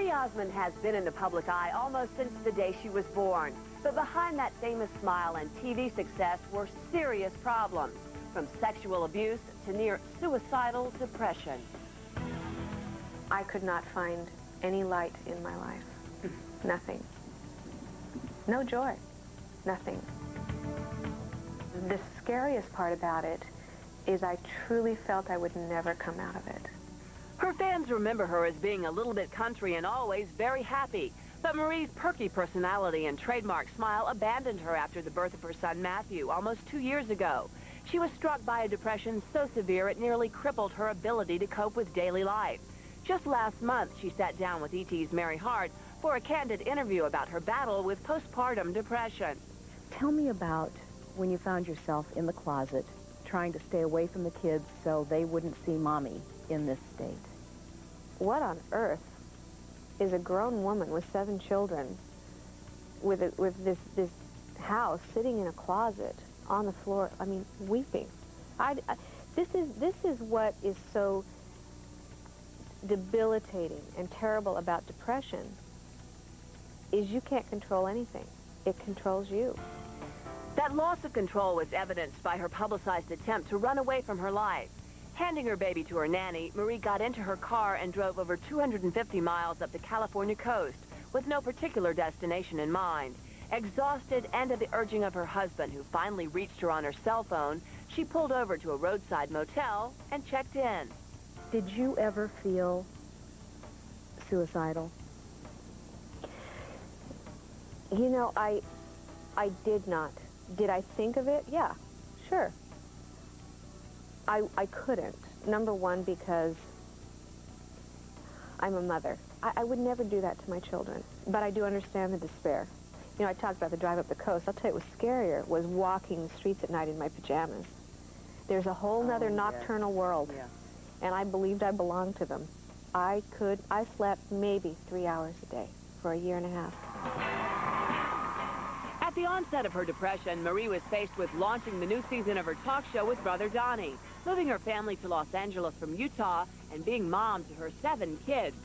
Marie Osmond has been in the public eye almost since the day she was born. But behind that famous smile and TV success were serious problems, from sexual abuse to near suicidal depression. I could not find any light in my life. Nothing. No joy. Nothing. The scariest part about it is I truly felt I would never come out of it. Her fans remember her as being a little bit country and always very happy. But Marie's perky personality and trademark smile abandoned her after the birth of her son Matthew almost 2 years ago. She was struck by a depression so severe it nearly crippled her ability to cope with daily life. Just last month, she sat down with E.T.'s Mary Hart for a candid interview about her battle with postpartum depression. Tell me about when you found yourself in the closet trying to stay away from the kids so they wouldn't see Mommy in this state. What on earth is a grown woman with 7 children with this house sitting in a closet on the floor, I mean, weeping? This is what is so debilitating and terrible about depression, is you can't control anything. It controls you. That loss of control was evidenced by her publicized attempt to run away from her life. Handing her baby to her nanny, Marie got into her car and drove over 250 miles up the California coast with no particular destination in mind. Exhausted and at the urging of her husband, who finally reached her on her cell phone, she pulled over to a roadside motel and checked in. Did you ever feel suicidal? You know, I did not. Did I think of it? Yeah, sure. I couldn't. Number one, because I'm a mother. I would never do that to my children. But I do understand the despair. You know, I talked about the drive up the coast. I'll tell you what was scarier was walking the streets at night in my pajamas. There's a whole nother nocturnal world. Yeah. And I believed I belonged to them. I slept maybe 3 hours a day for a year and a half. At the onset of her depression, Marie was faced with launching the new season of her talk show with brother Donnie, moving her family to Los Angeles from Utah, and being mom to her 7 kids.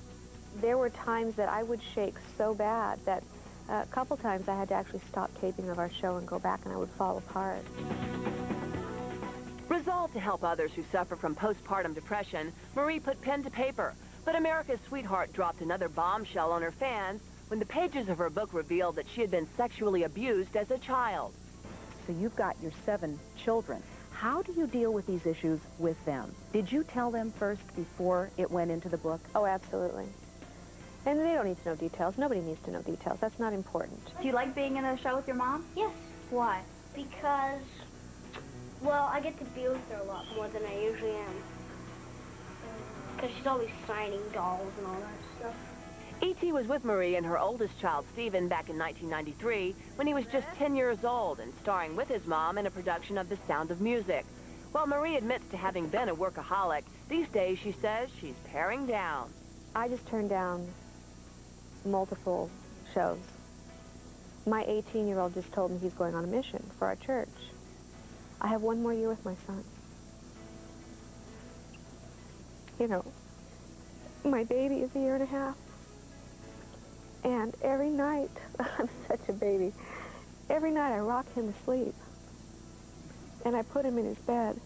There were times that I would shake so bad that a couple times I had to actually stop taping of our show and go back, and I would fall apart. Resolved to help others who suffer from postpartum depression, Marie put pen to paper. But America's sweetheart dropped another bombshell on her fans when the pages of her book revealed that she had been sexually abused as a child. So you've got your 7 children. How do you deal with these issues with them? Did you tell them first before it went into the book? Oh, absolutely. And they don't need to know details. Nobody needs to know details. That's not important. Do you like being in a show with your mom? Yes. Why? Because, well, I get to be with her a lot more than I usually am. Because she's always signing dolls and all that stuff. E.T. was with Marie and her oldest child, Stephen, back in 1993 when he was just 10 years old and starring with his mom in a production of The Sound of Music. While Marie admits to having been a workaholic, these days she says she's paring down. I just turned down multiple shows. My 18-year-old just told me he's going on a mission for our church. I have 1 more year with my son. You know, my baby is a year and a half. And every night, I'm such a baby, every night I rock him to sleep. And I put him in his bed.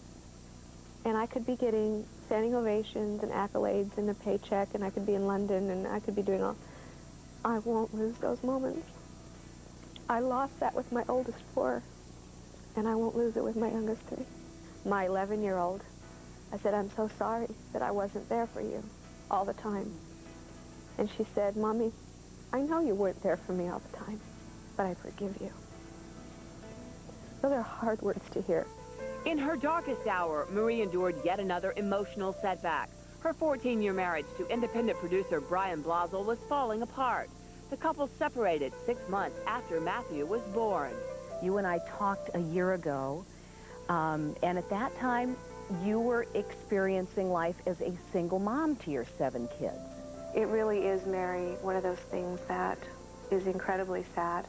And I could be getting standing ovations and accolades and a paycheck, and I could be in London, and I could be doing all. I won't lose those moments. I lost that with my oldest 4, and I won't lose it with my youngest 3. My 11-year-old, I said, I'm so sorry that I wasn't there for you all the time. And she said, Mommy, I know you weren't there for me all the time, but I forgive you. Those are hard words to hear. In her darkest hour, Marie endured yet another emotional setback. Her 14-year marriage to independent producer Brian Blazel was falling apart. The couple separated 6 months after Matthew was born. You and I talked a year ago, and at that time, you were experiencing life as a single mom to your 7 kids. It really is, Mary, one of those things that is incredibly sad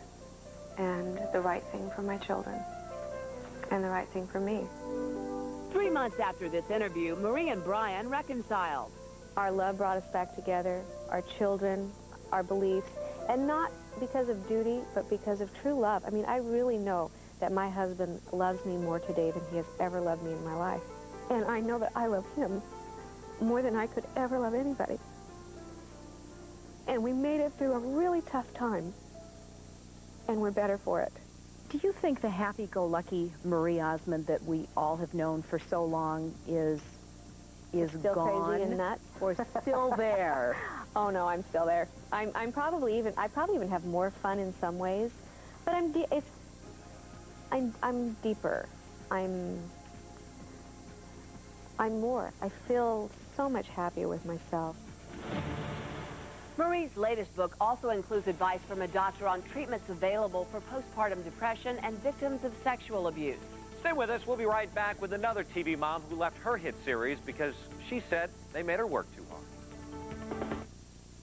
and the right thing for my children and the right thing for me. 3 months after this interview, Marie and Brian reconciled. Our love brought us back together. Our children our beliefs, and not because of duty, but because of true love. I mean, I really know that my husband loves me more today than he has ever loved me in my life. And I know that I love him more than I could ever love anybody. And we made it through a really tough time, and we're better for it. Do you think the happy-go-lucky Marie Osmond that we all have known for so long is Still gone, crazy and nuts? or still there? Oh no, I'm still there. I probably even have more fun in some ways, but I'm deeper. I'm more. I feel so much happier with myself. Marie's latest book also includes advice from a doctor on treatments available for postpartum depression and victims of sexual abuse. Stay with us. We'll be right back with another TV mom who left her hit series because she said they made her work too hard.